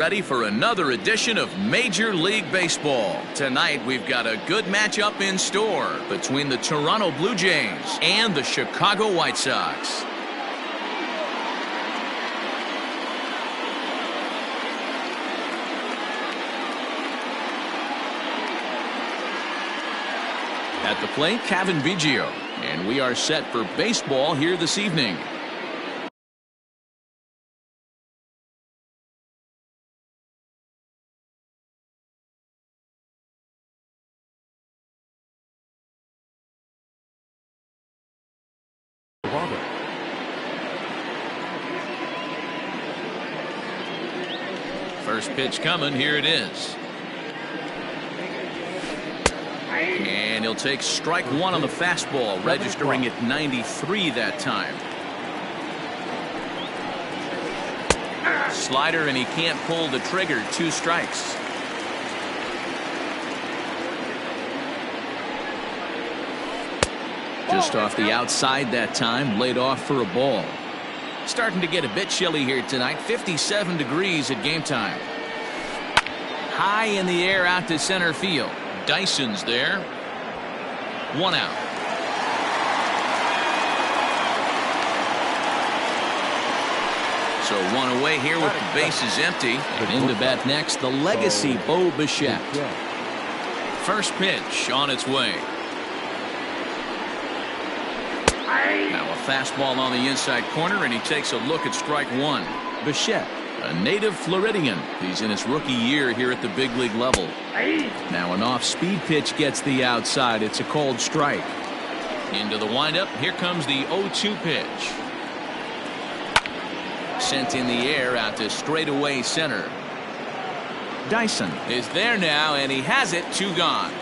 Ready for another edition of Major League Baseball. Tonight we've got a good matchup in store between the Toronto Blue Jays and the Chicago White Sox. At the plate, Kevin Biggio, and we are set for baseball here this evening. First pitch coming, here it is. And he'll take strike one on the fastball, registering at 93 that time. Slider, and he can't pull the trigger. 2 strikes. Just off the outside that time, laid off for a ball. Starting to get a bit chilly here tonight. 57 degrees at game time. High in the air out to center field. Dyson's there. 1 out. So 1 away here with the bases empty. And in to bat next, the legacy Bo Bichette. First pitch on its way. Now a fastball on the inside corner, and he takes a look at strike one. Bichette, a native Floridian. He's in his rookie year here at the big league level. Now an off-speed pitch gets the outside. It's a called strike. Into the windup. Here comes the 0-2 pitch. Sent in the air out to straightaway center. Dyson is there now, and he has it. 2 gone.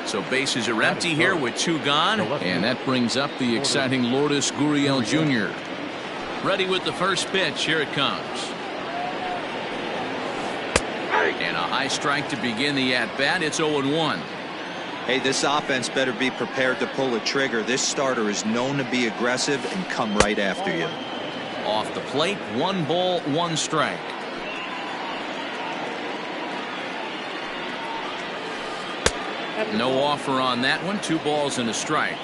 So bases are empty here with 2 gone, and that brings up the exciting Lourdes Gurriel Jr. Ready with the first pitch. Here it comes. And a high strike to begin the at-bat. It's 0-1. Hey, this offense better be prepared to pull a trigger. This starter is known to be aggressive and come right after you. Off the plate, 1 ball, 1 strike. No offer on that one. 2 balls and a strike.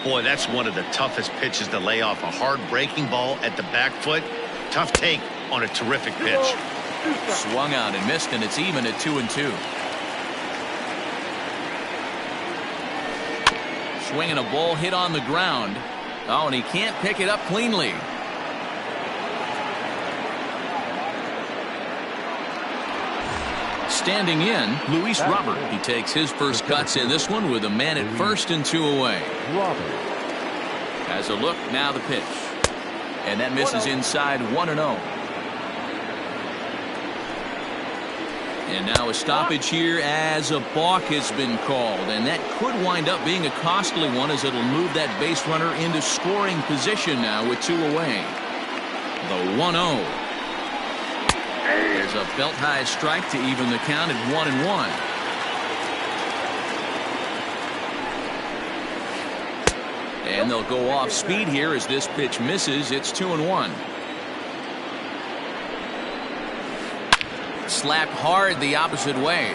Boy, that's one of the toughest pitches to lay off. A hard breaking ball at the back foot. Tough take on a terrific pitch. Swung out and missed, and it's even at 2-2. Swinging a ball hit on the ground. Oh, and he can't pick it up cleanly. Standing in, Luis Robert. He takes his first cuts in this one with a man at first and 2 away. Has a look, now the pitch. And that misses inside. 1-0. And now a stoppage here as a balk has been called. And that could wind up being a costly one, as it'll move that base runner into scoring position now with 2 away. The 1-0. There's a belt-high strike to even the count at 1-1. And they'll go off speed here as this pitch misses. It's 2-1. Slapped hard the opposite way.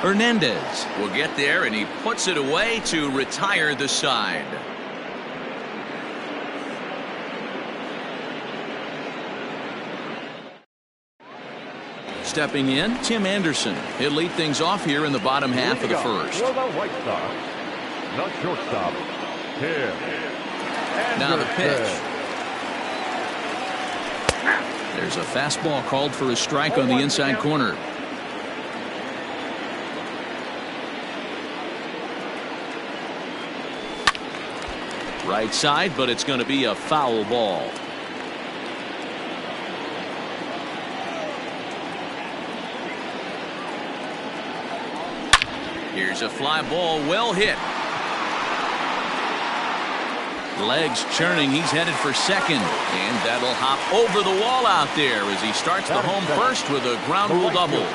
Hernandez will get there, and he puts it away to retire the side. Stepping in, Tim Anderson. He'll lead things off here in the bottom half of the first. For the White Sox, the shortstop, Tim Anderson. Now the pitch. There's a fastball called for a strike on the inside corner. Right side, but it's going to be a foul ball. Here's a fly ball, well hit. Legs churning, he's headed for second, and that'll hop over the wall out there as he starts the home first with a ground rule double.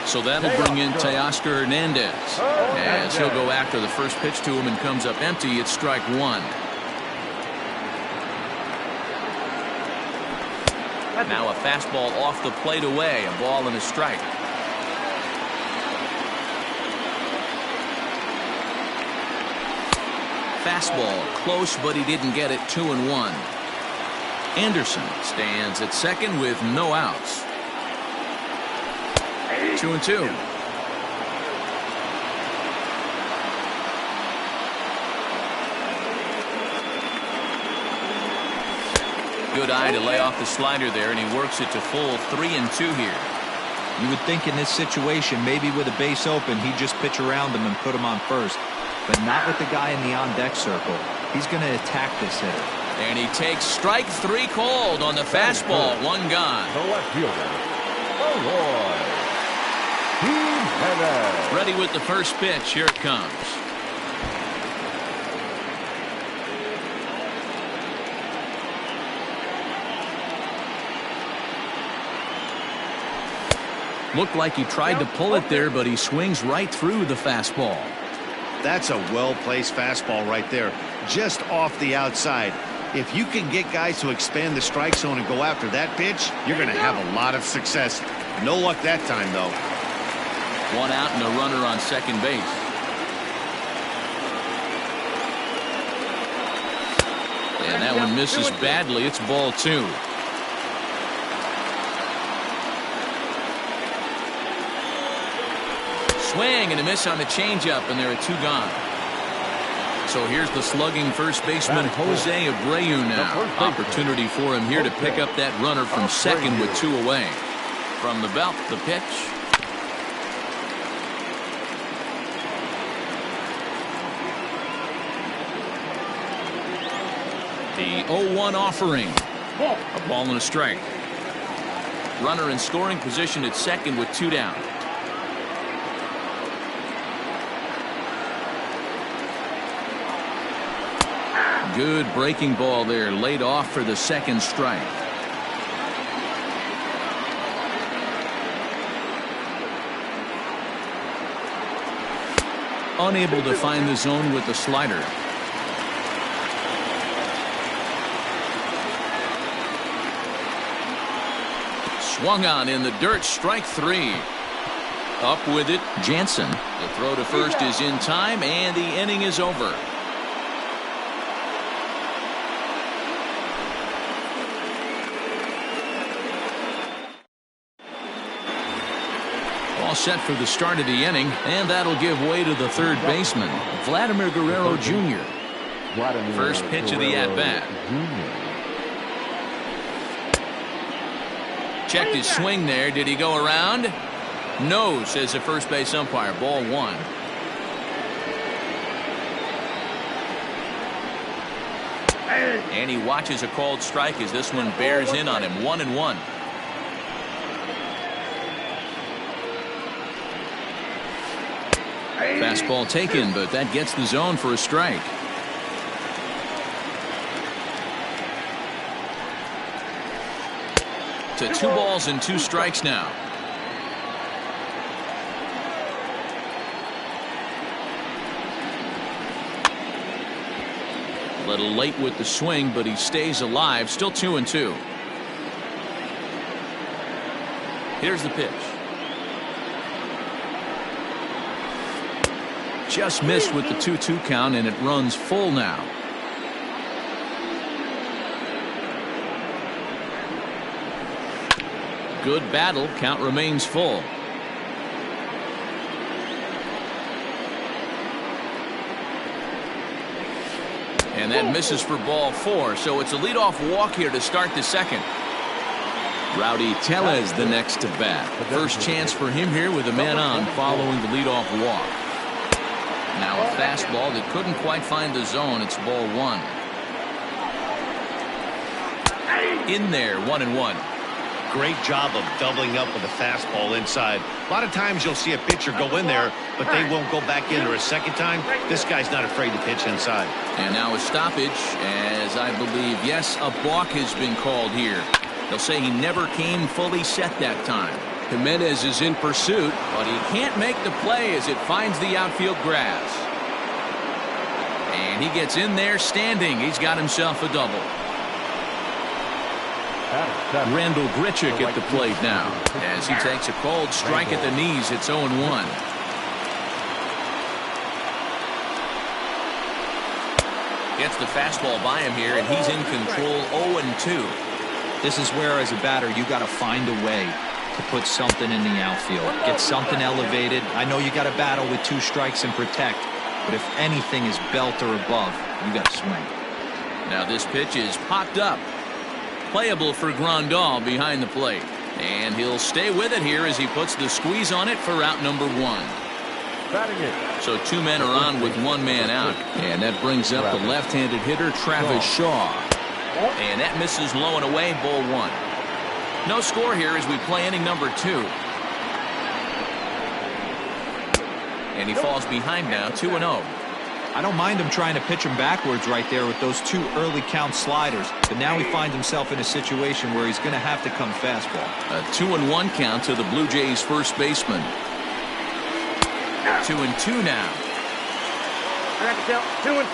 So that'll bring in Teoscar Hernandez as he'll go after the first pitch to him and comes up empty. It's strike 1. Now a fastball off the plate away, a ball and a strike. Fastball close, but he didn't get it. 2-1. Anderson stands at second with no outs. 2-2. Good eye to lay off the slider there, and he works it to full. 3-2 here. You would think in this situation, maybe with a base open, he'd just pitch around him and put him on first. But not with the guy in the on-deck circle. He's going to attack this hitter. And he takes strike 3 called on the fastball. 1 gone. The left fielder, Leroy. Jimenez. Ready with the first pitch. Here it comes. Looked like he tried to pull it there, but he swings right through the fastball. That's a well-placed fastball right there, just off the outside. If you can get guys to expand the strike zone and go after that pitch, you're going to have a lot of success. No luck that time, though. 1 out and a runner on second base. And that one misses badly. It's ball 2. Swing and a miss on the changeup, and there are 2 gone. So here's the slugging first baseman Jose Abreu now. Opportunity for him here to pick up that runner from second with 2 away. From the belt, the pitch. The 0-1 offering. A ball and a strike. Runner in scoring position at second with 2 down. Good breaking ball there, laid off for the second strike. Unable to find the zone with the slider. Swung on in the dirt, strike 3. Up with it, Jansen. The throw to first is in time, and the inning is over. All set for the start of the inning, and that'll give way to the third baseman, Vladimir Guerrero Jr. First pitch of the at-bat. Checked his swing there. Did he go around? No, says the first base umpire. Ball 1. And he watches a called strike as this one bears in on him. 1-1. Fastball taken, but that gets the zone for a strike. To 2 balls and 2 strikes now. A little late with the swing, but he stays alive. Still 2-2. Here's the pitch. Just missed with the 2-2 count, and it runs full now. Good battle. Count remains full. And that misses for ball 4. So it's a leadoff walk here to start the second. Rowdy Tellez the next to bat. First chance for him here with a man on following the leadoff walk. Now a fastball that couldn't quite find the zone. It's ball 1. In there, 1-1. Great job of doubling up with a fastball inside. A lot of times you'll see a pitcher go in there, but they won't go back in there a second time. This guy's not afraid to pitch inside. And now a stoppage, as I believe, yes, a balk has been called here. They'll say he never came fully set that time. Jimenez is in pursuit, but he can't make the play as it finds the outfield grass. And he gets in there standing. He's got himself a double. Randall Grichuk at the plate now as he takes a cold strike at the knees. It's 0-1. Gets the fastball by him here, and he's in control. 0-2. This is where, as a batter, you got to find a way to put something in the outfield. Get something elevated. I know you got to battle with 2 strikes and protect, but if anything is belt or above, you got to swing. Now this pitch is popped up. Playable for Grandal behind the plate. And he'll stay with it here as he puts the squeeze on it for out number 1. So 2 men are on with 1 man out. And that brings up the left-handed hitter, Travis Shaw. And that misses low and away, ball 1. No score here as we play inning number 2. And he falls behind now, 2-0. I don't mind him trying to pitch him backwards right there with those 2 early count sliders, but now he finds himself in a situation where he's going to have to come fastball. A 2-1 count to the Blue Jays first baseman. 2-2 now. 2-2.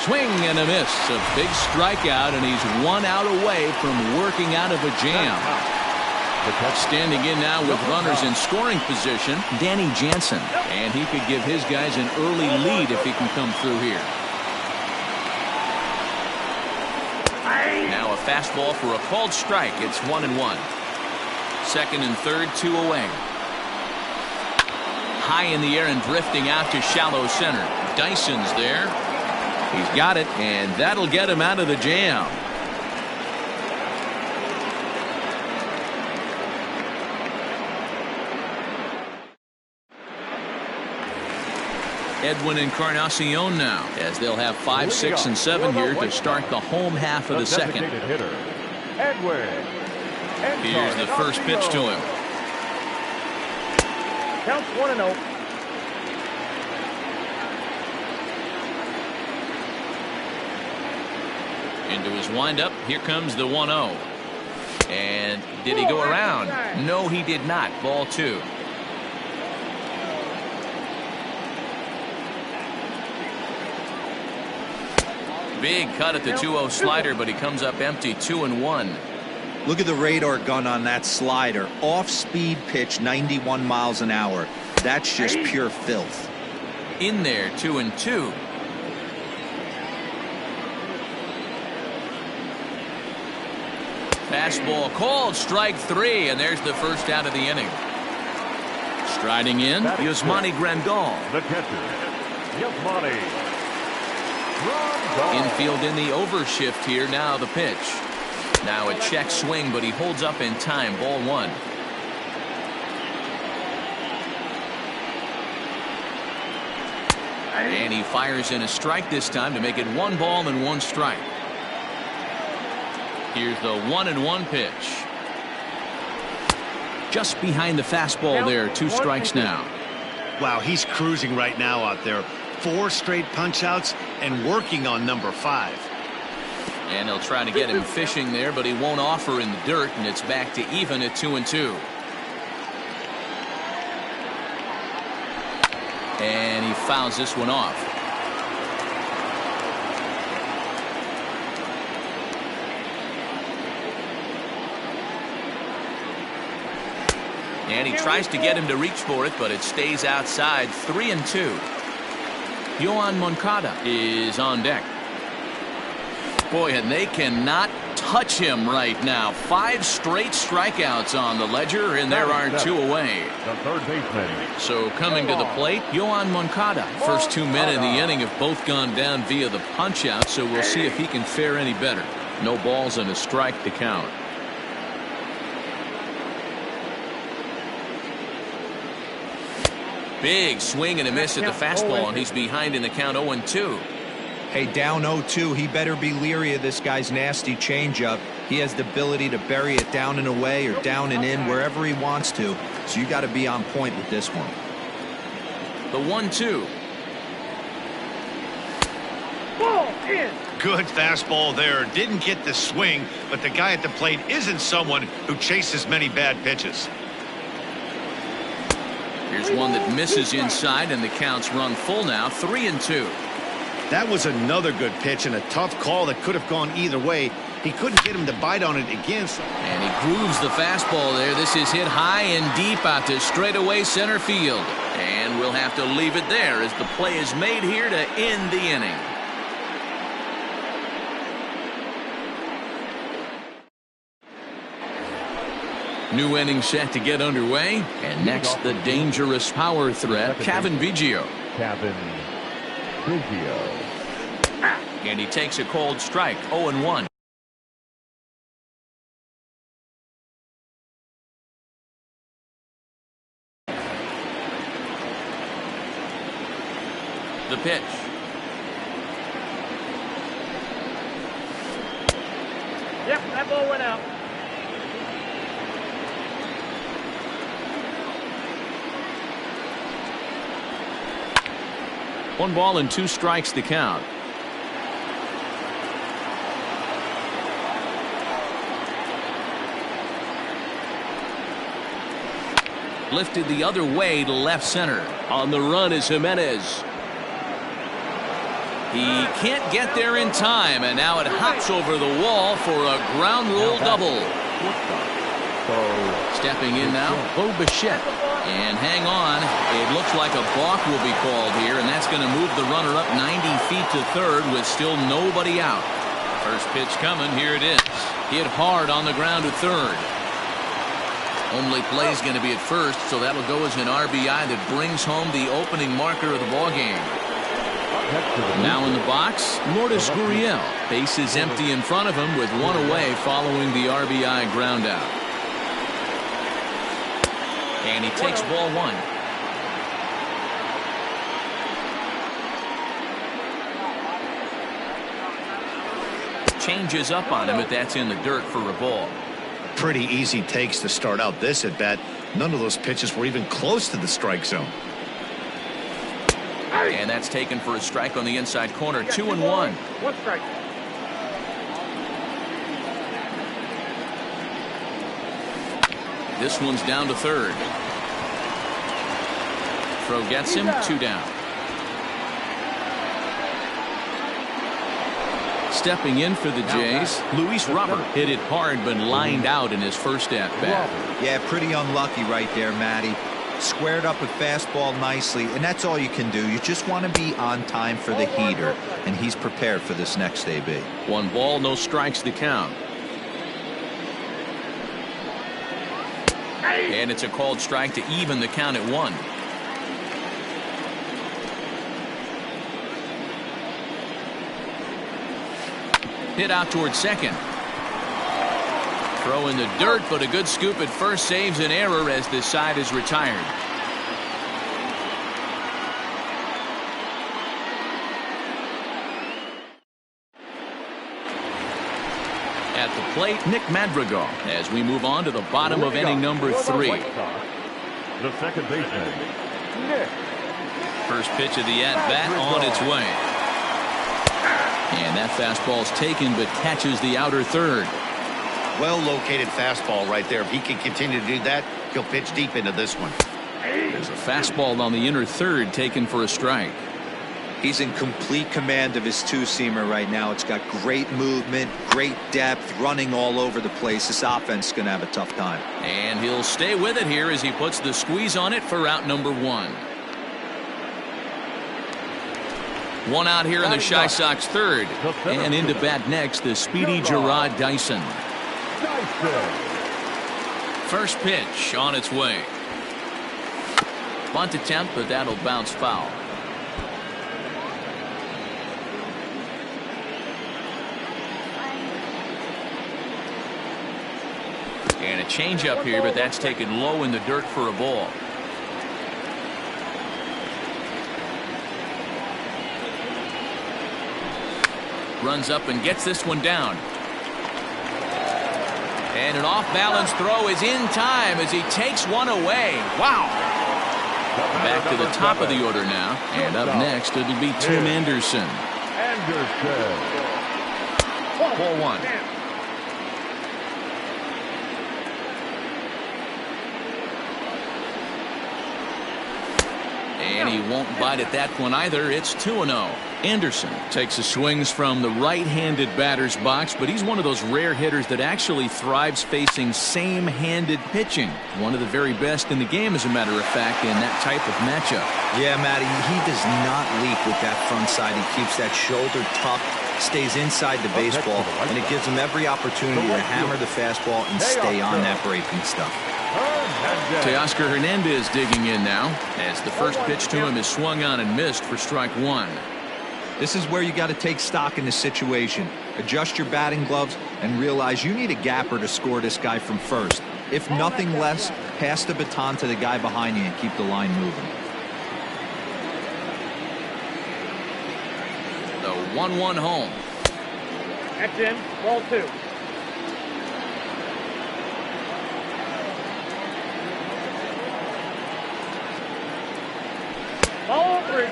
Swing and a miss. A big strikeout, and he's 1 out away from working out of a jam. Standing in now with runners in scoring position, Danny Jansen. And he could give his guys an early lead if he can come through here. Now a fastball for a called strike. It's 1-1. Second and third, 2 away. High in the air and drifting out to shallow center. Dyson's there. He's got it, and that'll get him out of the jam. Edwin Encarnacion now, as they'll have 5, 6, and 7 here to start the home half of the second. Here's the first pitch to him. Counts 1-0. Into his windup. Here comes the 1-0. And did he go around? No, he did not. Ball 2. Big cut at the 2-0 slider, but he comes up empty. 2-1. Look at the radar gun on that slider. Off-speed pitch, 91 miles an hour. That's just pure filth. In there, 2-2. Fastball called, strike 3, and there's the first out of the inning. Striding in, Yasmani Grandal. The catcher, Yasmani Grandal. Infield in the overshift here. Now the pitch. Now a check swing, but he holds up in time. Ball 1. And he fires in a strike this time to make it 1 ball and 1 strike. Here's the 1-1 pitch. Just behind the fastball there. 2 strikes now. Wow, he's cruising right now out there. 4 straight punch outs and working on number 5. And they'll try to get him fishing there, but he won't offer in the dirt, and it's back to even at 2-2. And he fouls this one off. And he tries to get him to reach for it, but it stays outside. 3-2. Yohan Moncada is on deck. Boy, and they cannot touch him right now. 5 straight strikeouts on the ledger, and there are 2 away. The third baseman. So coming to the plate, Yohan Moncada. First 2 men in the inning have both gone down via the punch out, so we'll see if he can fare any better. No balls and a strike to count. Big swing and a miss at the fastball, and he's behind in the count. 0-2. Hey, down 0-2, he better be leery of this guy's nasty changeup. He has the ability to bury it down and away or down and in wherever he wants to. So you got to be on point with this one. The 1-2. Ball in. Good fastball there. Didn't get the swing, but the guy at the plate isn't someone who chases many bad pitches. Here's one that misses inside, and the count's run full now. 3-2. That was another good pitch and a tough call that could have gone either way. He couldn't get him to bite on it again. And he grooves the fastball there. This is hit high and deep out to straightaway center field. And we'll have to leave it there as the play is made here to end the inning. New inning set to get underway. And next, the dangerous power threat, Kevin Biggio. Kevin Biggio. And he takes a cold strike, 0-1. The pitch. Yep, that ball went out. One ball and 2 strikes to count. Lifted the other way to left center. On the run is Jimenez. He can't get there in time, and now it hops over the wall for a ground rule double. Stepping in now, Bo Bichette. And hang on, it looks like a balk will be called here, and that's going to move the runner up 90 feet to third with still nobody out. First pitch coming, here it is. Hit hard on the ground to third. Only play is going to be at first, so that'll go as an RBI that brings home the opening marker of the ballgame. Now in the box, Lourdes Gurriel. Base is empty in front of him with one away following the RBI ground out. And he takes ball 1. Changes up on him, but that's in the dirt for a ball. Pretty easy takes to start out this at bat. None of those pitches were even close to the strike zone. And that's taken for a strike on the inside corner. 2-1. 1 strike. This one's down to third. Throw gets him, 2 down. Stepping in for the Jays, Luis Robert hit it hard but lined out in his first at bat. Yeah, pretty unlucky right there, Matty. Squared up a fastball nicely, and that's all you can do. You just want to be on time for the heater, and he's prepared for this next AB. 1 ball, no strikes to count. And it's a called strike to even the count at 1. Hit out towards second. Throw in the dirt, but a good scoop at first saves an error as this side is retired. At the plate, Nick Madrigal as we move on to the bottom of inning number 3. The second baseman, Nick. First pitch of the at-bat on its way. And that fastball's taken but catches the outer third. Well located fastball right there. If he can continue to do that, he'll pitch deep into this one. There's a fastball on the inner third taken for a strike. He's in complete command of his 2-seamer right now. It's got great movement, great depth, running all over the place. This offense is going to have a tough time. And he'll stay with it here as he puts the squeeze on it for out number 1. 1 out here in the Chi Sox third. And into bat next, the speedy Gerard Dyson. First pitch on its way. Bunt attempt, but that'll bounce foul. And a changeup here, but that's taken low in the dirt for a ball. Runs up and gets this one down. And an off-balance throw is in time as he takes one away. Wow. Back to the top of the order now. And up next, it'll be Tim Anderson. 4-1. And And he won't bite at that one either. It's 2-0. Anderson takes his swings from the right-handed batter's box, but he's one of those rare hitters that actually thrives facing same-handed pitching. One of the very best in the game, as a matter of fact, in that type of matchup. Yeah, Matty, he does not leap with that front side. He keeps that shoulder tucked, stays inside the baseball, and it gives him every opportunity to hammer the fastball and stay on that breaking stuff. Teoscar Hernandez digging in now, as the first pitch to him is swung on and missed for strike one. This is where you got to take stock in the situation. Adjust your batting gloves and realize you need a gapper to score this guy from first. If nothing less, pass the baton to the guy behind you and keep the line moving. The 1-1 home. That's in. Ball 2. Ball 3.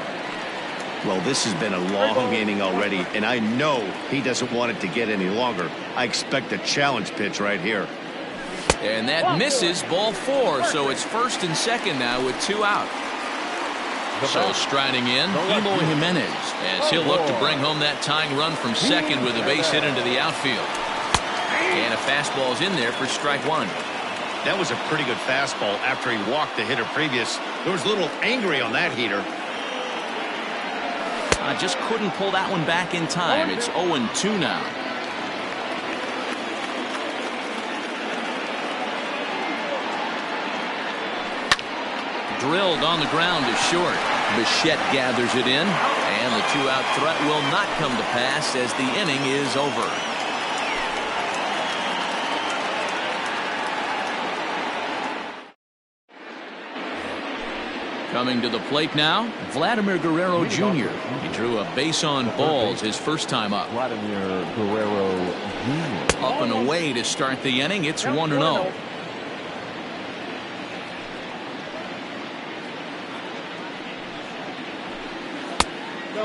Well, this has been a long inning already, and I know he doesn't want it to get any longer. I expect a challenge pitch right here. And that misses, ball 4, so it's first and second now with 2 out. So striding in, Eloy Jimenez, as he'll look to bring home that tying run from second with a base hit into the outfield. And a fastball's in there for strike one. That was a pretty good fastball after he walked the hitter previous. There was a little angry on that heater. Just couldn't pull that one back in time. It's 0-2 now. Drilled on the ground to short. Bichette gathers it in, and the 2-out threat will not come to pass as the inning is over. Coming to the plate now, Vladimir Guerrero Jr. He drew a base on balls his first time up. Vladimir Guerrero Jr. Up and away to start the inning. It's 1-0.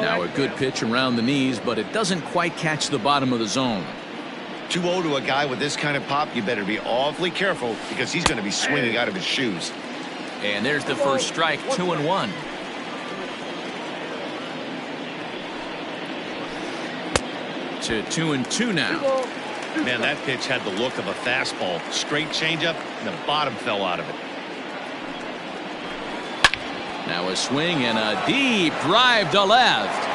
Now a good pitch around the knees, but it doesn't quite catch the bottom of the zone. 2-0 to a guy with this kind of pop, you better be awfully careful because he's going to be swinging out of his shoes. And there's the first strike, 2-1. To 2-2 now. Man, that pitch had the look of a fastball. Straight changeup, and the bottom fell out of it. Now a swing and a deep drive to left.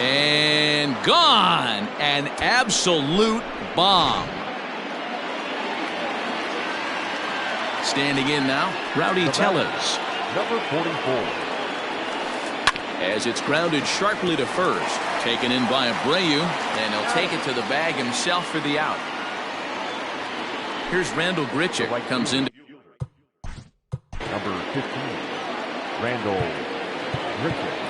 And gone. An absolute bomb. Standing in now, Rowdy Tellez. Number 44. As it's grounded sharply to first. Taken in by Abreu, and he'll take it to the bag himself for the out. Here's Randall Grichuk. Comes in. Number 15. Randall Grichuk.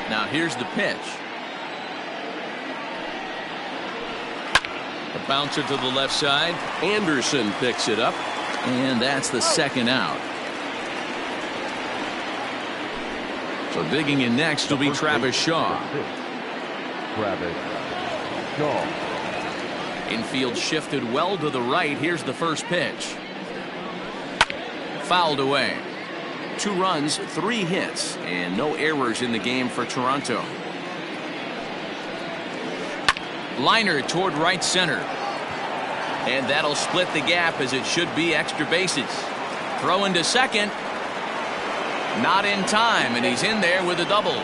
Now here's the pitch. A bouncer to the left side. Anderson picks it up, and that's the second out. So digging in next will be Travis Shaw. Travis Shaw. Infield shifted well to the right. Here's the first pitch. Fouled away. 2 runs, 3 hits, and no errors in the game for Toronto. Liner toward right center. And that'll split the gap as it should be extra bases. Throw into second. Not in time, and he's in there with a double.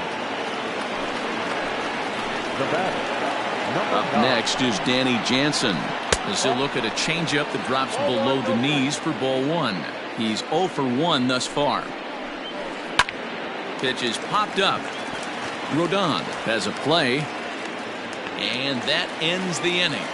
Up next is Danny Jansen. As he'll look at a changeup that drops below the knees for ball 1. He's 0 for 1 thus far. Pitch is popped up. Rodon has a play, and that ends the inning.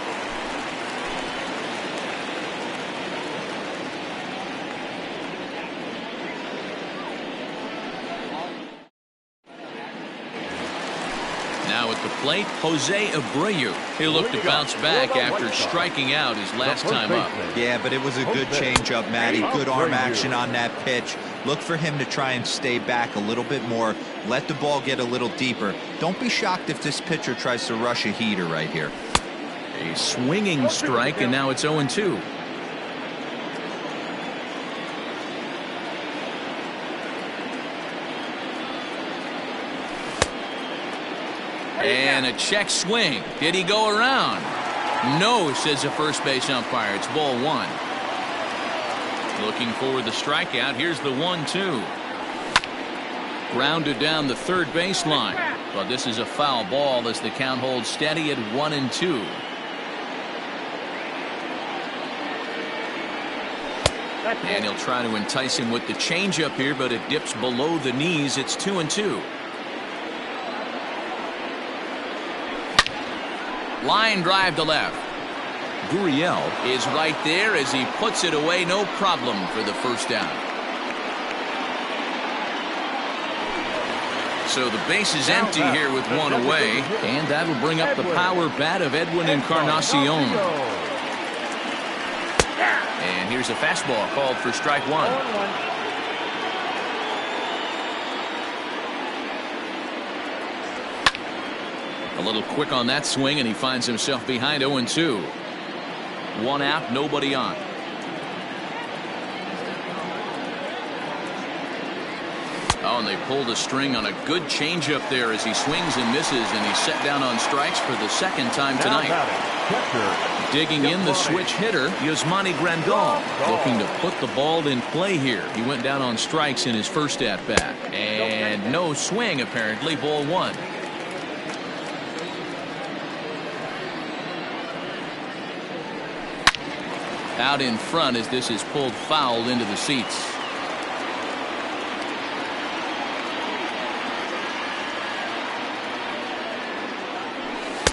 Now Now at the plate, Jose Abreu. He'll look to bounce back after striking out his last time up. Yeah, but it was a good changeup, Matty. Good arm action on that pitch. Look for him to try and stay back a little bit more. Let the ball get a little deeper. Don't be shocked if this pitcher tries to rush a heater right here. A swinging strike, and now it's 0-2. And a check swing. Did he go around? No, says the first base umpire. It's ball one. Looking for the strikeout. Here's the 1-2. Grounded down the third baseline. But this is a foul ball as the count holds steady at 1-2. And he'll try to entice him with the changeup here, but it dips below the knees. It's 2-2. Line drive to left. Gurriel is right there as he puts it away. No problem for the first down. So the base is empty here with one away, and that'll bring up the power bat of Edwin Encarnacion. And here's a fastball called for strike one. A little quick on that swing, and he finds himself behind 0-2. One out, nobody on. Oh, and they pulled a string on a good changeup there as he swings and misses, and he's set down on strikes for the second time tonight. Digging in the switch hitter, Yasmani Grandal, looking to put the ball in play here. He went down on strikes in his first at-bat. And no swing, apparently, ball one. Out in front as this is pulled foul into the seats.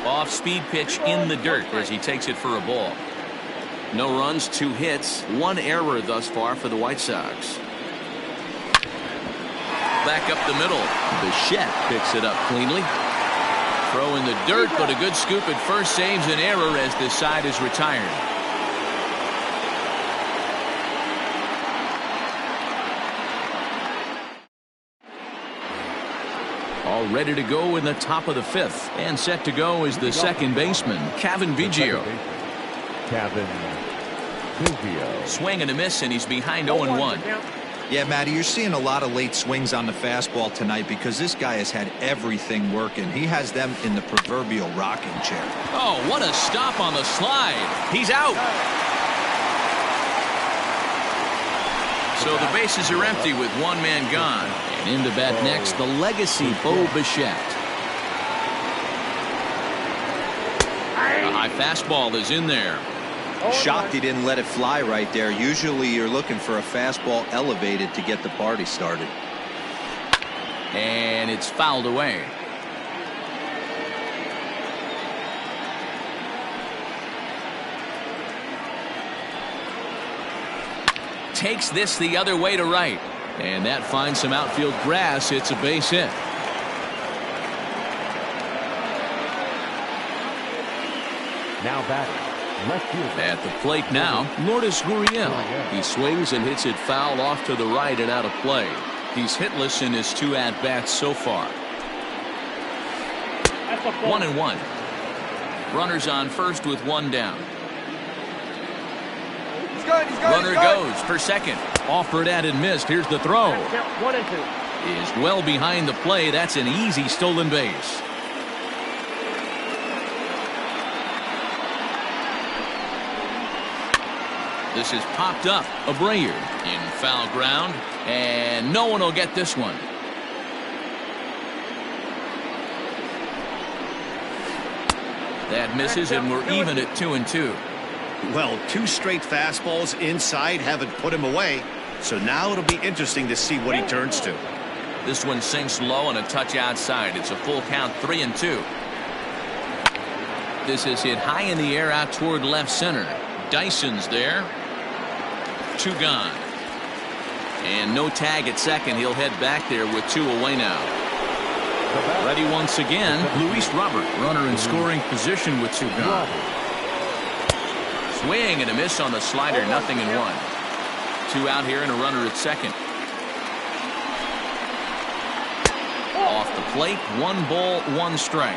Off-speed pitch in the dirt as he takes it for a ball. No runs, 2 hits, 1 error thus far for the White Sox. Back up the middle. Bichette picks it up cleanly. Throw in the dirt, but a good scoop at first saves an error as this side is retired. All ready to go in the top of the 5th, and set to go is the second baseman, Cavan Biggio. Swing and a miss, and he's behind 0-1. Yeah, Matty, you're seeing a lot of late swings on the fastball tonight because this guy has had everything working. He has them in the proverbial rocking chair. Oh, what a stop on the slide. He's out. So the bases are empty with one man gone. And in the bat next, the legacy Bo Bichette. A high fastball is in there. Shocked he didn't let it fly right there. Usually you're looking for a fastball elevated to get the party started. And it's fouled away. Takes this the other way to right. And that finds some outfield grass. It's a base hit. Now batting. Left field. At the plate now, Lourdes Gurriel. He swings and hits it foul off to the right and out of play. He's hitless in his 2 at-bats so far. 1-1. Runners on first with 1 down. Runner goes for second. Offered at and missed. Here's the throw. 1-2. Is well behind the play. That's an easy stolen base. This is popped up. Abreu in foul ground, and no one will get this one. That misses, and we're even at 2-2. Well, 2 straight fastballs inside haven't put him away. So now it'll be interesting to see what he turns to. This one sinks low and a touch outside. It's a full count, 3-2. This is hit high in the air out toward left center. Dyson's there. 2 gone. And no tag at second. He'll head back there with 2 away now. Ready once again, Luis Robert. Runner in scoring position with 2 gone. Swing and a miss on the slider, 0-1. 2 out here and a runner at second. Off the plate, 1 ball, 1 strike.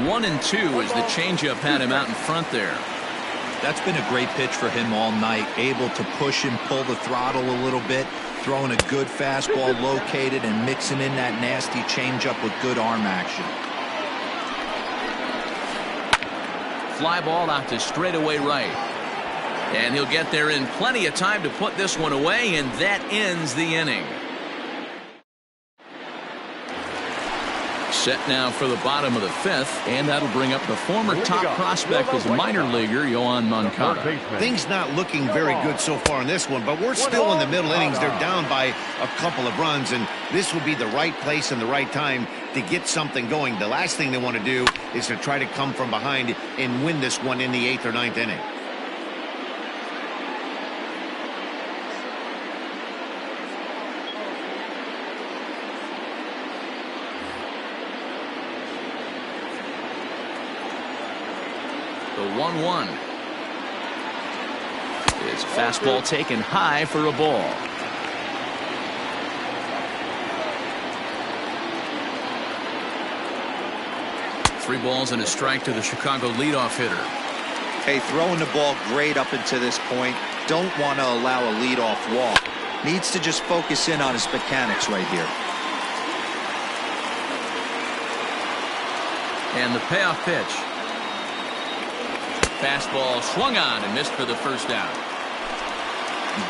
One and 2 as the changeup had him out in front there. That's been a great pitch for him all night. Able to push and pull the throttle a little bit. Throwing a good fastball located and mixing in that nasty changeup with good arm action. Fly ball out to straightaway right. And he'll get there in plenty of time to put this one away, and that ends the inning. Set now for the bottom of the 5th, and that'll bring up the former top prospect as a minor leaguer, Yohan Moncada. Things not looking very good so far in this one, but we're still in the middle innings. They're down by a couple of runs, and this would be the right place and the right time to get something going. The last thing they want to do is to try to come from behind and win this one in the 8th or 9th inning. The 1-1. His fastball taken high for a ball. Three balls and a strike to the Chicago leadoff hitter. Hey, throwing the ball great up until this point. Don't want to allow a leadoff walk. Needs to just focus in on his mechanics right here. And the payoff pitch. Fastball swung on and missed for the first out.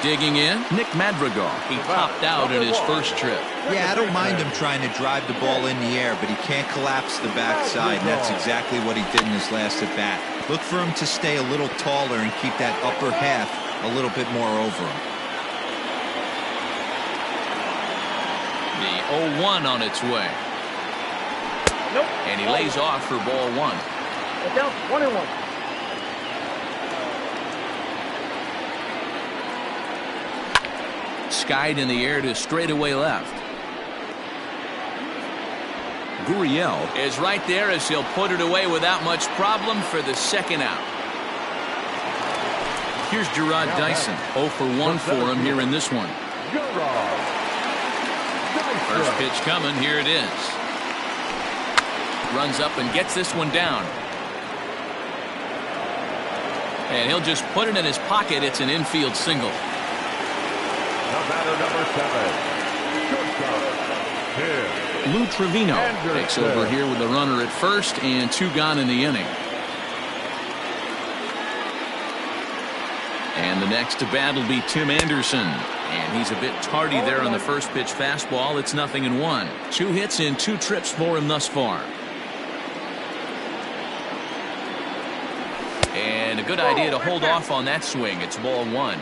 Digging in, Nick Madrigal. He popped out in his first trip. Yeah, I don't mind him trying to drive the ball in the air, but he can't collapse the backside, and that's exactly what he did in his last at bat. Look for him to stay a little taller and keep that upper half a little bit more over him. The 0-1 on its way. And he lays off for ball 1. Down 1-1. Skied in the air to straightaway left. Gurriel is right there as he'll put it away without much problem for the second out. Here's Gerard Dyson. 0 for 1 for him here in this one. First pitch coming. Here it is. Runs up and gets this one down. And he'll just put it in his pocket. It's an infield single. Batter number 7. Lou Trevino takes over here with the runner at first and 2 gone in the inning. And the next to bat will be Tim Anderson. And he's a bit tardy there on the first pitch fastball. It's 0-1. 2 hits in 2 trips for him thus far. And a good idea to hold off on that swing. It's ball 1.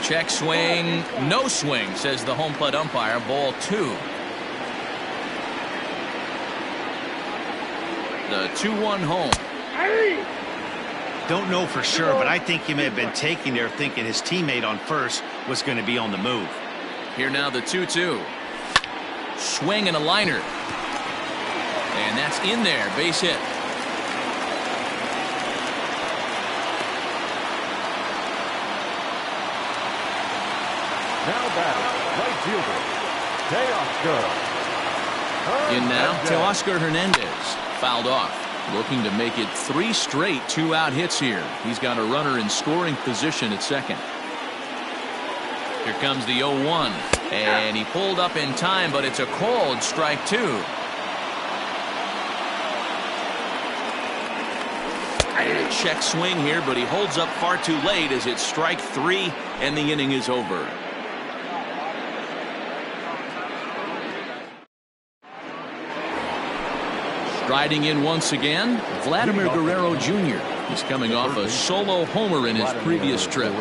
Check swing, no swing, says the home plate umpire. Ball 2. The 2-1 home. Don't know for sure, but I think he may have been taking there thinking his teammate on first was going to be on the move. Here now the 2-2. Swing and a liner. And that's in there. Base hit. Now batting, right fielder, Teoscar. In now, Teoscar Hernandez. Fouled off. Looking to make it 3 straight 2-out hits here. He's got a runner in scoring position at second. Here comes the 0-1. And he pulled up in time, but it's a called strike 2. And a check swing here, but he holds up far too late as it's strike 3, and the inning is over. Striding in once again, Vladimir Guerrero Jr. He's coming off a solo homer in his previous trip.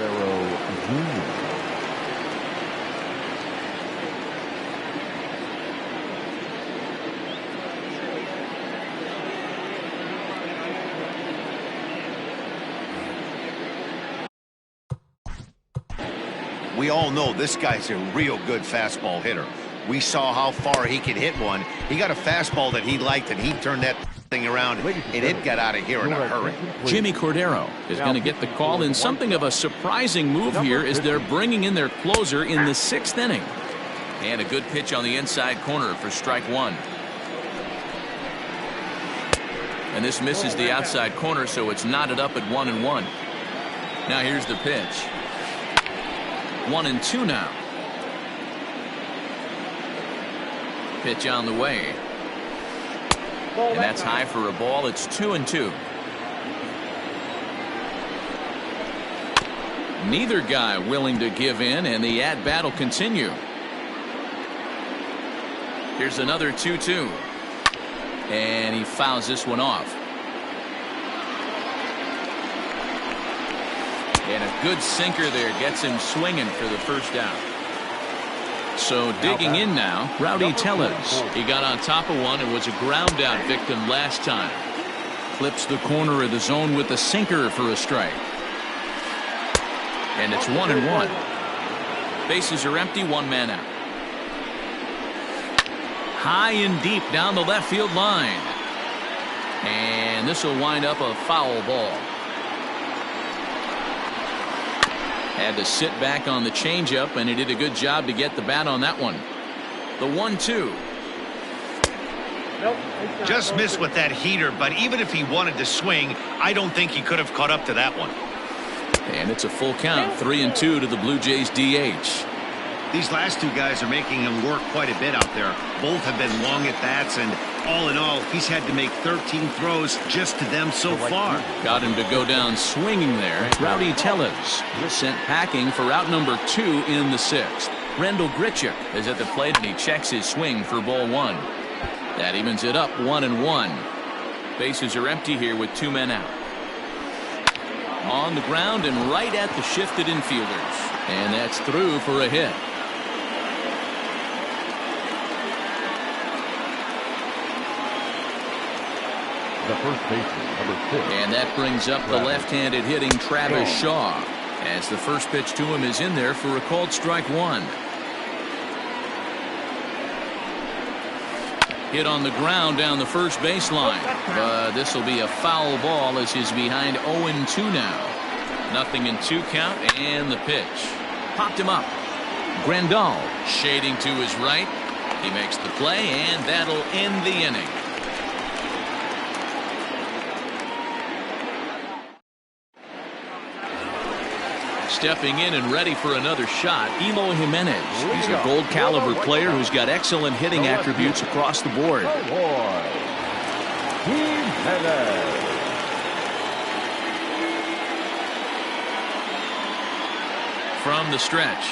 We all know this guy's a real good fastball hitter. We saw how far he could hit one. He got a fastball that he liked, and he turned that thing around, and it got out of here in a hurry. Jimmy Cordero is going to get the call in something of a surprising move here as they're bringing in their closer in the 6th inning. And a good pitch on the inside corner for strike one. And this misses the outside corner, so it's knotted up at 1-1. Now here's the pitch. 1-2 now. Pitch on the way. And that's high for a ball. It's 2-2. Neither guy willing to give in, and the at-bat will continue. Here's another 2-2. And he fouls this one off. And a good sinker there gets him swinging for the first out. So digging in now, Rowdy Tellez. He got on top of one and was a ground out victim last time. Clips the corner of the zone with a sinker for a strike. And it's 1-1. Bases are empty, one man out. High and deep down the left field line. And this will wind up a foul ball. Had to sit back on the changeup, and he did a good job to get the bat on that one. The 1-2. Just missed with that heater, but even if he wanted to swing, I don't think he could have caught up to that one. And it's a full count, 3-2 to the Blue Jays DH. These last two guys are making him work quite a bit out there. Both have been long at bats, and all in all, he's had to make 13 throws just to them so far. Got him to go down swinging there. Rowdy Tellez sent packing for out number 2 in the 6th. Rendell Grichuk is at the plate, and he checks his swing for ball 1. That evens it up 1-1. Bases are empty here with 2 men out. On the ground and right at the shifted infielders. And that's through for a hit. The first baseman, number 6. And that brings up the left-handed hitting Travis Shaw, as the first pitch to him is in there for a called strike one. Hit on the ground down the first baseline, but this will be a foul ball as he's behind 0-2 now. 0-2 count, and the pitch popped him up. Grandal shading to his right. He makes the play, and that'll end the inning. Stepping in and ready for another shot, Eloy Jimenez. He's a gold caliber player who's got excellent hitting attributes across the board. From the stretch.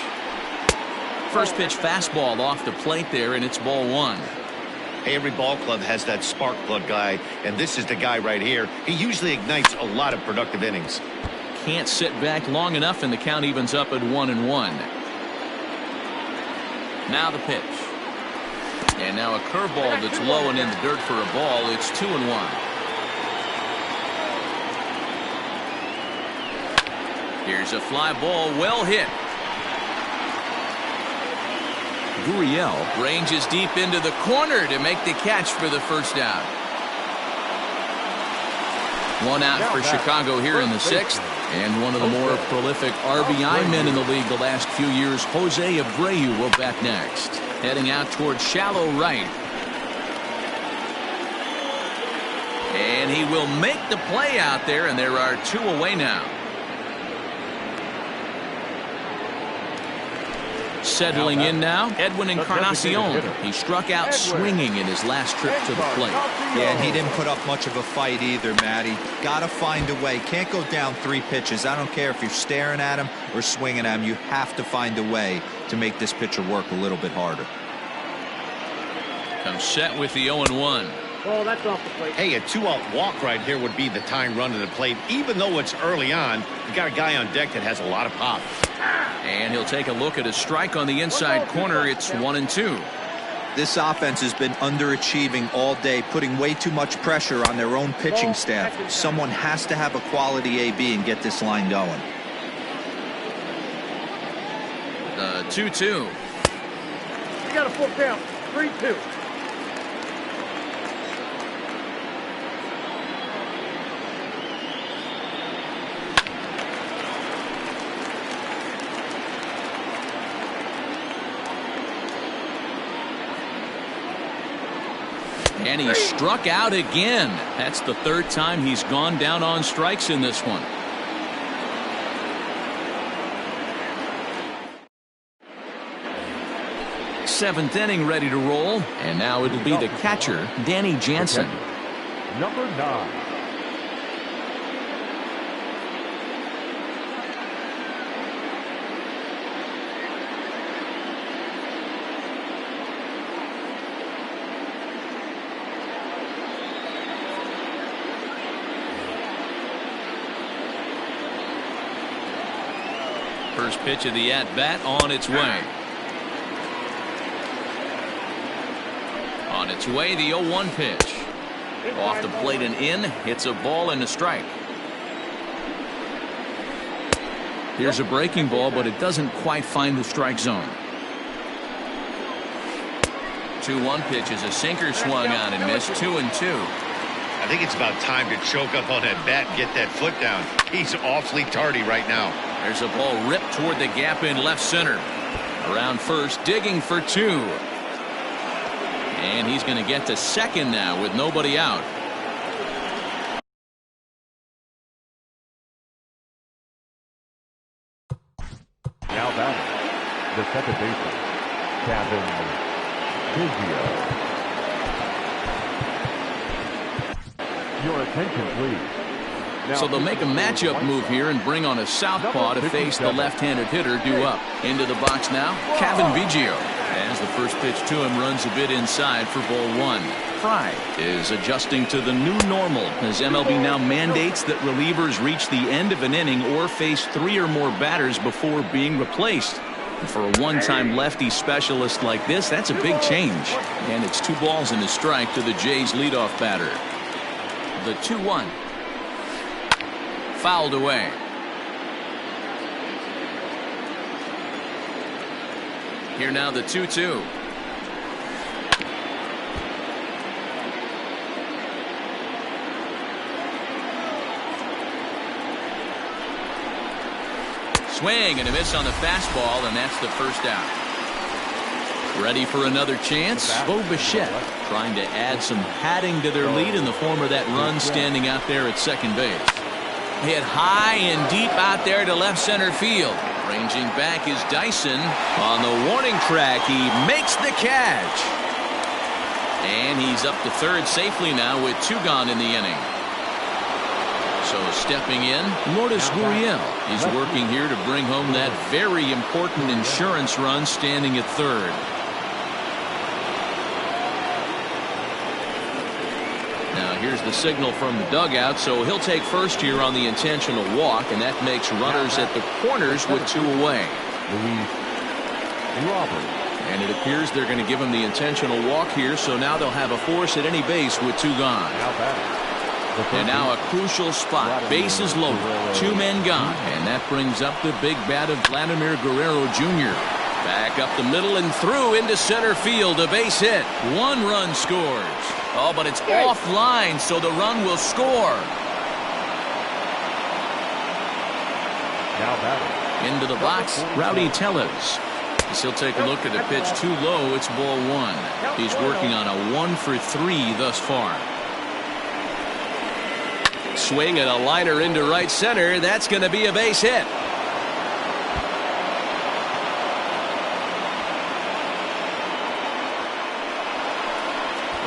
First pitch fastball off the plate there, and it's ball 1. Hey, every ball club has that spark plug guy, and this is the guy right here. He usually ignites a lot of productive innings. Can't sit back long enough, and the count evens up at 1-1. Now the pitch. And now a curveball that's low and in the dirt for a ball. It's 2-1. Here's a fly ball, well hit. Gurriel ranges deep into the corner to make the catch for the first out. One out for Chicago here in the 6th. And one of the more prolific RBI men in the league the last few years, Jose Abreu, will bat next. Heading out towards shallow right. And he will make the play out there, and there are 2 away now. Settling in now, Edwin Encarnacion. He struck out swinging in his last trip to the plate. Yeah, and he didn't put up much of a fight either, Matty. Got to find a way. Can't go down 3 pitches. I don't care if you're staring at him or swinging at him. You have to find a way to make this pitcher work a little bit harder. Comes set with the 0-1. Oh, that's off the plate. Hey, a 2-out walk right here would be the tying run to the plate. Even though it's early on, you got a guy on deck that has a lot of pop. And he'll take a look at a strike on the inside corner. It's 1-2. This offense has been underachieving all day, putting way too much pressure on their own pitching staff. Someone has to have a quality AB and get this line going. The 2-2. You got a full count. 3-2. And he struck out again. That's the third time he's gone down on strikes in this one. Seventh inning ready to roll. And now it'll be the catcher, Danny Jansen. Number 9. First pitch of the at-bat on its way. On its way, the 0-1 pitch. Off the plate and in. Hits a ball and a strike. Here's a breaking ball, but it doesn't quite find the strike zone. 2-1 pitch is a sinker swung on and missed. 2-2. I think it's about time to choke up on that bat and get that foot down. He's awfully tardy right now. There's a ball ripped toward the gap in left center. Around first, digging for 2. And he's going to get to second now with nobody out. Now batting, the second baseman, Kevin Vigio. Your attention, please. So they'll make a matchup move here and bring on a southpaw to face the left-handed hitter due up. Into the box now, Kevin Vigio. As the first pitch to him runs a bit inside for ball 1. Fry is adjusting to the new normal as MLB now mandates that relievers reach the end of an inning or face 3 or more batters before being replaced. And for a one-time lefty specialist like this, that's a big change. And it's 2 balls and a strike to the Jays leadoff batter. The 2-1. Fouled away. Here now the 2-2. Swing and a miss on the fastball, and that's the first out. Ready for another chance? Bo Bichette trying to add some padding to their lead in the form of that run standing out there at second base. Hit high and deep out there to left center field. Ranging back is Dyson. On the warning track, he makes the catch. And he's up to third safely now with 2 gone in the inning. So stepping in, Lourdes Gurriel. He's working here to bring home that very important insurance run standing at third. Here's the signal from the dugout, so he'll take first here on the intentional walk, and that makes runners at the corners with 2 away. And it appears they're going to give him the intentional walk here, so now they'll have a force at any base with 2 gone. And now a crucial spot. Bases loaded. 2 men gone. And that brings up the big bat of Vladimir Guerrero Jr. Back up the middle and through into center field. A base hit. 1 run scores. Oh, but it's offline, so the run will score. Now batting. Into the box, Rowdy Tellez. As he'll take a look at the pitch too low, it's ball 1. He's working on a 1 for 3 thus far. Swing and a liner into right center. That's going to be a base hit.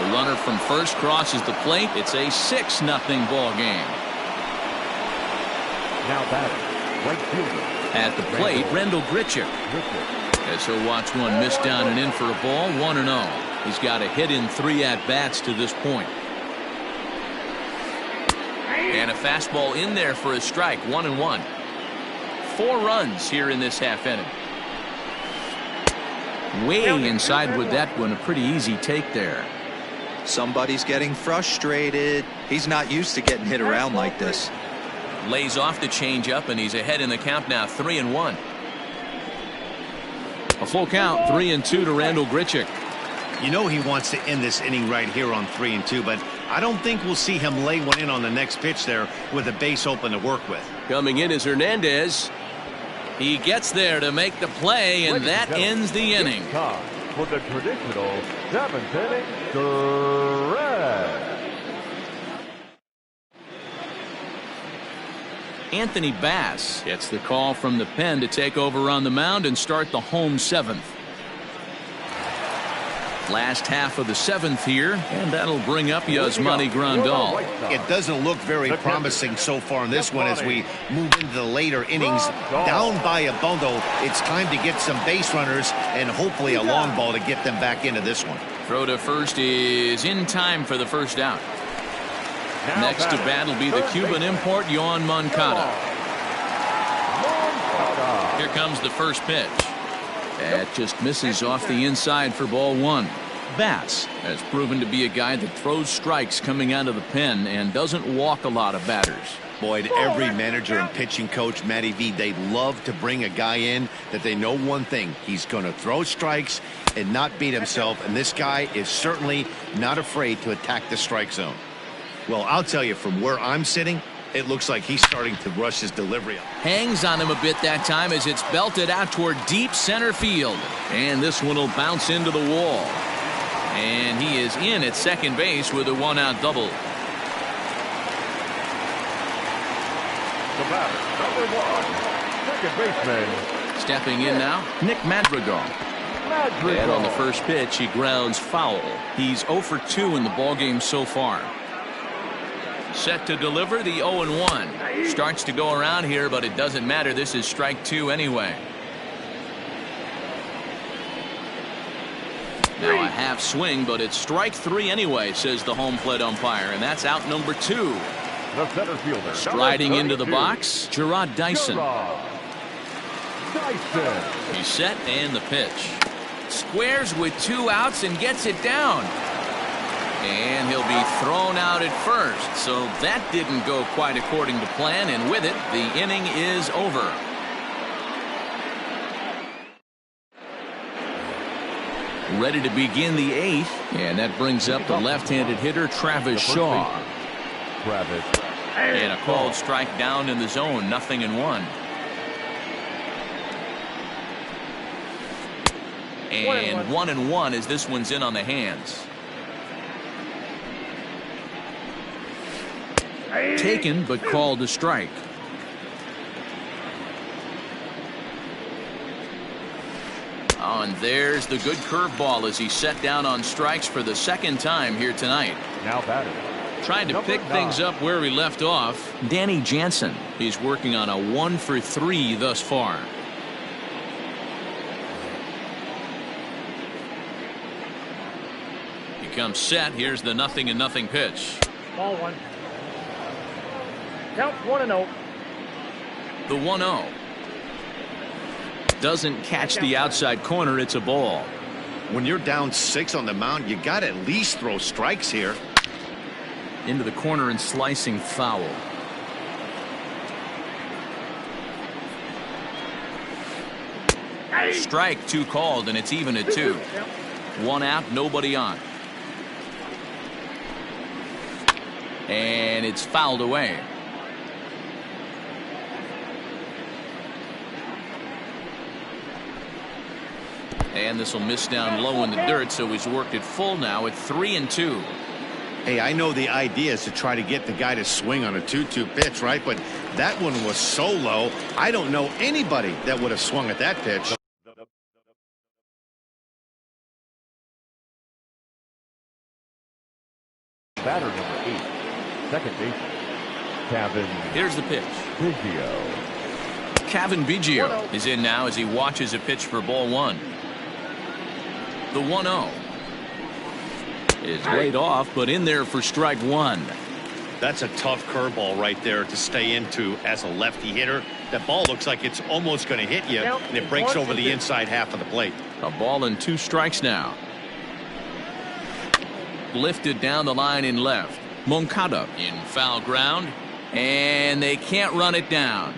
The runner from first crosses the plate. It's a 6-0 ball game. Now batting, right fielder. At the plate, Rendell Grichuk. As he'll watch one miss down and in for a ball. 1-0. He's got a hit in 3 at-bats to this point. And a fastball in there for a strike. 1-1. 4 runs here in this half inning. Way inside with that one. A pretty easy take there. Somebody's getting frustrated. He's not used to getting hit around like this. Lays off the changeup, and he's ahead in the count now. 3-1. A full count, 3-2 to Randall Grichuk. You know he wants to end this inning right here on 3-2, but I don't think we'll see him lay one in on the next pitch there with a base open to work with. Coming in is Hernandez. He gets there to make the play, and that ends the inning. Time for the traditional 7th inning stretch. Anthony Bass gets the call from the pen to take over on the mound and start the home 7th. Last half of the 7th here, and that'll bring up Yasmani Grandal. It doesn't look very promising so far in this one as we move into the later innings. Down by a bundle, it's time to get some base runners and hopefully a long ball to get them back into this one. Throw to first is in time for the first out. Next to bat will be the Cuban import, Yoan Moncada. Here comes the first pitch. That just misses off the inside for ball 1. Bass has proven to be a guy that throws strikes coming out of the pen and doesn't walk a lot of batters. Boyd, every manager and pitching coach, Matty V, they love to bring a guy in that they know one thing. He's going to throw strikes and not beat himself, and this guy is certainly not afraid to attack the strike zone. Well, I'll tell you, from where I'm sitting, it looks like he's starting to rush his delivery. Hangs on him a bit that time as it's belted out toward deep center field. And this one will bounce into the wall. And he is in at second base with a 1-out double. The batter, number 1, second baseman. Stepping in now, Nick Madrigal. And on the first pitch, he grounds foul. He's 0 for 2 in the ballgame so far. Set to deliver the 0-1. Starts to go around here, but it doesn't matter. This is strike 2 anyway. Now a half swing, but it's strike 3 anyway, says the home plate umpire, and that's out number 2. The center fielder. Striding into the box, Gerard Dyson. He's set and the pitch. Squares with 2 outs and gets it down. And he'll be thrown out at first. So that didn't go quite according to plan, and with it, the inning is over. Ready to begin the 8th, and that brings up the left-handed hitter Travis Shaw. And a called strike down in the zone, 0-1. And 1-1 as this one's in on the hands. Taken but called a strike. Oh, and there's the good curveball as he set down on strikes for the second time here tonight. Now batting. Trying to pick things up where we left off, Danny Jansen. He's working on a 1 for 3 thus far. He comes set. Here's the 0-0 pitch. Ball 1. Count 1-0. The 1-0. Doesn't catch the outside corner. It's a ball. When you're down 6 on the mound, you got to at least throw strikes here. Into the corner and slicing foul. Strike 2 called, and it's even at 2. 1 out, nobody on. And it's fouled away. And this will miss down low in the dirt, so he's worked it full now at 3-2. Hey, I know the idea is to try to get the guy to swing on a 2-2 pitch, right? But that one was so low, I don't know anybody that would have swung at that pitch. Batter number 8, second baseman, Kevin. Here's the pitch. Biggio. Kevin Biggio is in now as he watches a pitch for ball 1. The 1-0 is laid off, but in there for strike 1. That's a tough curveball right there to stay into as a lefty hitter. That ball looks like it's almost going to hit you, and it breaks over the inside half of the plate. A ball and 2 strikes now. Lifted down the line in left. Moncada in foul ground, and they can't run it down.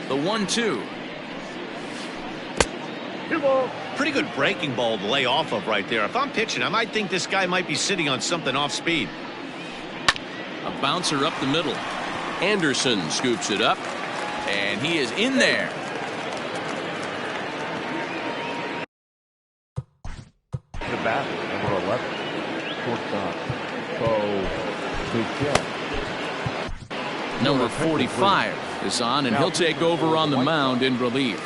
The 1-2. 2 balls. Pretty good breaking ball to lay off of right there. If I'm pitching, I might think this guy might be sitting on something off speed. A bouncer up the middle. Anderson scoops it up, and he is in there. The bat, number 11, shortstop, Bo. Number 45 is on, and he'll take over on the mound in relief.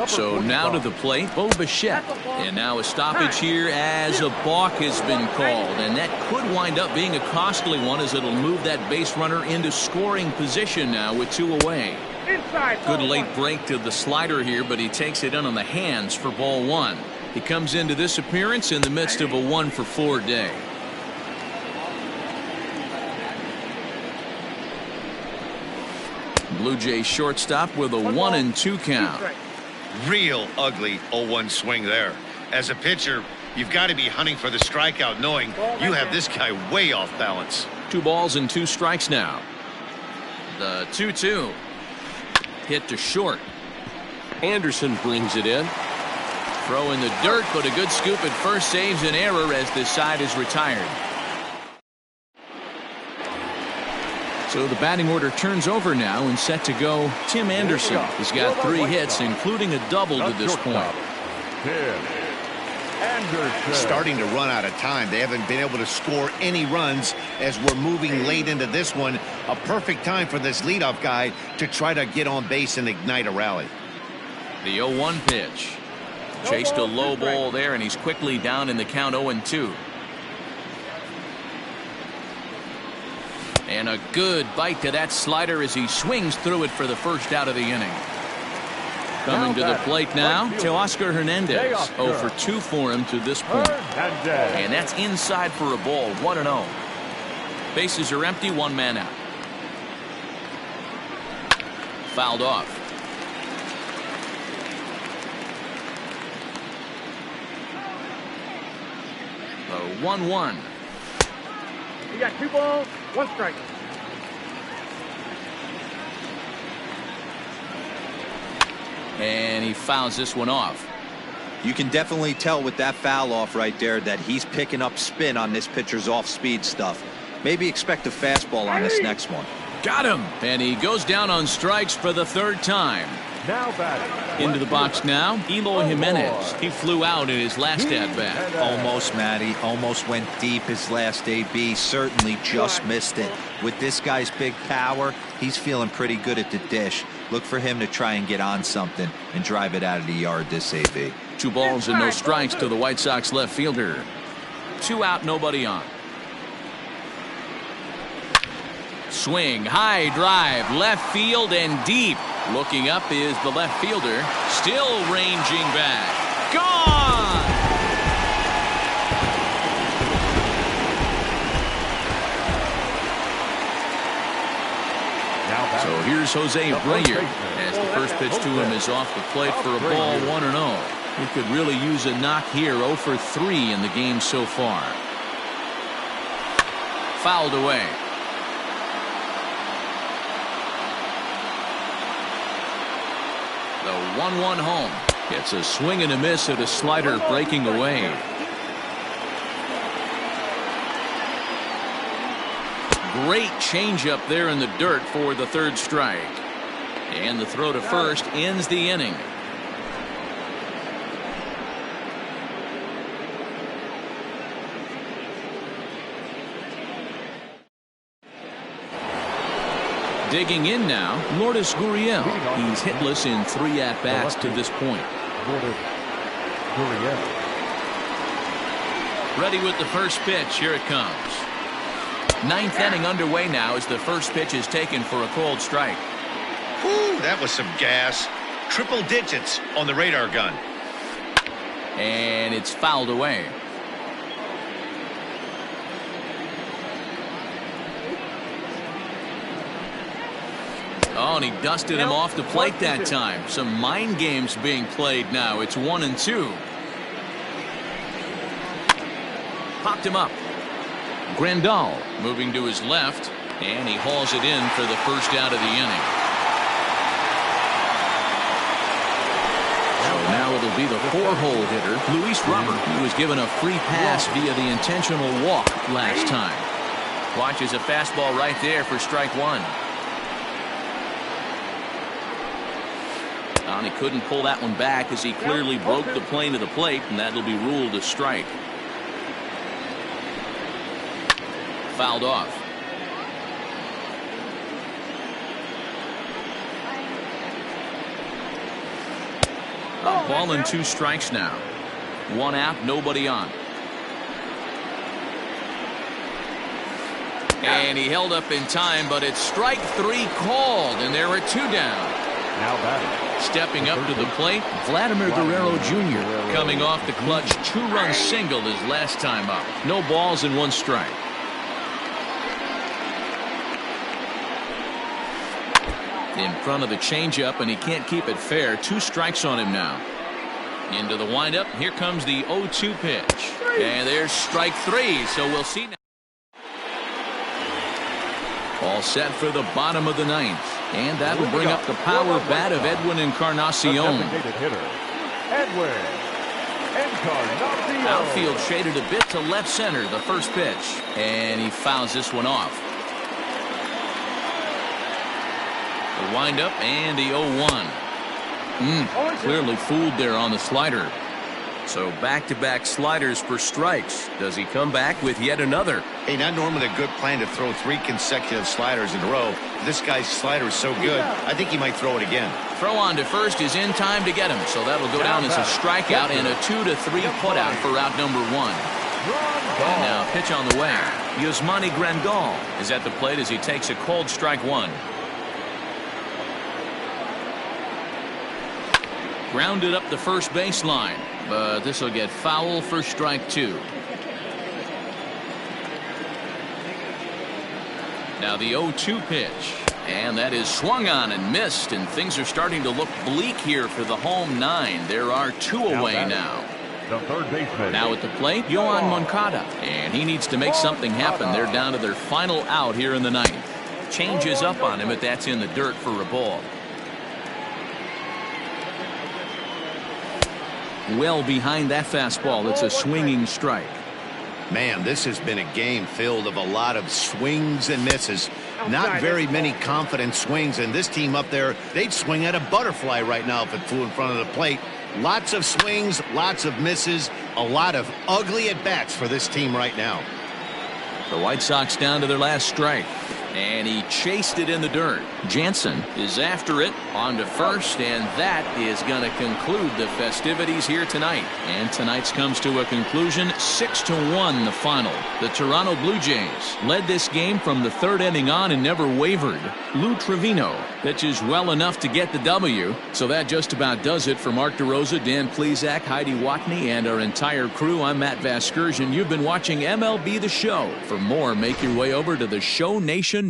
So now to the plate, Bo Bichette. And now a stoppage here as a balk has been called. And that could wind up being a costly one as it'll move that base runner into scoring position now with 2 away. Good late break to the slider here, but he takes it in on the hands for ball 1. He comes into this appearance in the midst of a 1-for-4 day. Blue Jays shortstop with a 1-2 count. Real ugly 0-1 swing there. As a pitcher, you've got to be hunting for the strikeout, knowing you have this guy way off balance. 2 balls and 2 strikes now. The 2-2. Hit to short. Anderson brings it in. Throw in the dirt, but a good scoop at first saves an error as this side is retired. So the batting order turns over now and set to go. Tim Anderson has got 3 hits, including a double to this point. Starting to run out of time. They haven't been able to score any runs as we're moving late into this one. A perfect time for this leadoff guy to try to get on base and ignite a rally. The 0-1 pitch. Chased a low ball there, and he's quickly down in the count 0-2. And a good bite to that slider as he swings through it for the first out of the inning. Coming to the plate now, Teoscar Hernandez. 0 for 2 for him to this point. And that's inside for a ball, 1-0. Bases are empty, 1 man out. Fouled off. The 1-1. You got 2 balls, 1 strike. And he fouls this one off. You can definitely tell with that foul off right there that he's picking up spin on this pitcher's off-speed stuff. Maybe expect a fastball on this next one. Got him. And he goes down on strikes for the 3rd time. Now batting. Into the box now, Eloy Jimenez. He flew out in his last at-bat. Almost, Matty. Almost went deep his last AB. Certainly just missed it. With this guy's big power, he's feeling pretty good at the dish. Look for him to try and get on something and drive it out of the yard this AB. 2 balls and no strikes to the White Sox left fielder. 2 out, nobody on. Swing, high drive, left field and deep. Looking up is the left fielder, still ranging back. Gone! So here's Jose Abreu as the first pitch to him is off the plate for a ball, 1-0. He could really use a knock here. 0 for 3 in the game so far. Fouled away. The 1-1 home. It's a swing and a miss at a slider breaking away. Great changeup there in the dirt for the 3rd strike. And the throw to first ends the inning. Digging in now, Lourdes Gurriel. He's hitless in 3 at-bats to this point. Ready with the first pitch. Here it comes. 9th inning underway now as the first pitch is taken for a called strike. Whew, that was some gas. Triple digits on the radar gun. And it's fouled away. Oh, and he dusted him off the plate that time. Some mind games being played now. It's 1-2. Popped him up. Grandal moving to his left, and he hauls it in for the first out of the inning. So now it'll be the 4-hole hitter, Luis Robert. He was given a free pass via the intentional walk last time. Watches a fastball right there for strike one. And he couldn't pull that one back as he clearly broke the plane of the plate, and that'll be ruled a strike. Fouled off. A ball and 2 strikes now. 1 out, nobody on. And he held up in time, but it's strike 3 called, and there are 2 down. Now batting. Stepping up to the plate, Vladimir Guerrero Jr. coming off the clutch 2-run single his last time up. No balls and 1 strike. In front of the changeup, and he can't keep it fair. 2 strikes on him now. Into the windup. Here comes the 0-2 pitch. And there's strike 3, so we'll see now. All set for the bottom of the 9th. And that'll bring up the power bat of Edwin Encarnacion. Outfield shaded a bit to left center, the first pitch. And he fouls this one off. The windup and the 0-1. Clearly fooled there on the slider. So back-to-back sliders for strikes. Does he come back with yet another? Hey, not normally a good plan to throw 3 consecutive sliders in a row. This guy's slider is so good, I think he might throw it again. Throw on to first is in time to get him. So that'll go down as a strikeout and a 2-3 putout for out number 1. And now pitch on the way. Yusmani Grandal is at the plate as he takes a cold strike 1. Grounded up the first baseline, but this will get foul for strike 2. Now the 0-2 pitch, and that is swung on and missed, and things are starting to look bleak here for the home 9. There are 2 away now. The third baseman. Now at the plate, Yohan Moncada, and he needs to make something happen. They're down to their final out here in the 9th. Changes up on him, but that's in the dirt for a ball. Well behind that fastball. It's a swinging strike. Man, this has been a game filled of a lot of swings and misses. Not very many confident swings, and this team up there, they'd swing at a butterfly right now if it flew in front of the plate. Lots of swings, lots of misses, a lot of ugly at-bats for this team right now. The White Sox down to their last strike. And he chased it in the dirt. Jansen is after it on to first, and that is going to conclude the festivities here tonight. And tonight's comes to a conclusion, 6-1 the final. The Toronto Blue Jays led this game from the 3rd inning on and never wavered. Lou Trevino pitches well enough to get the W. So that just about does it for Mark DeRosa, Dan Plesac, Heidi Watney, and our entire crew. I'm Matt Vasgersian. You've been watching MLB The Show. For more, make your way over to theshownation.com.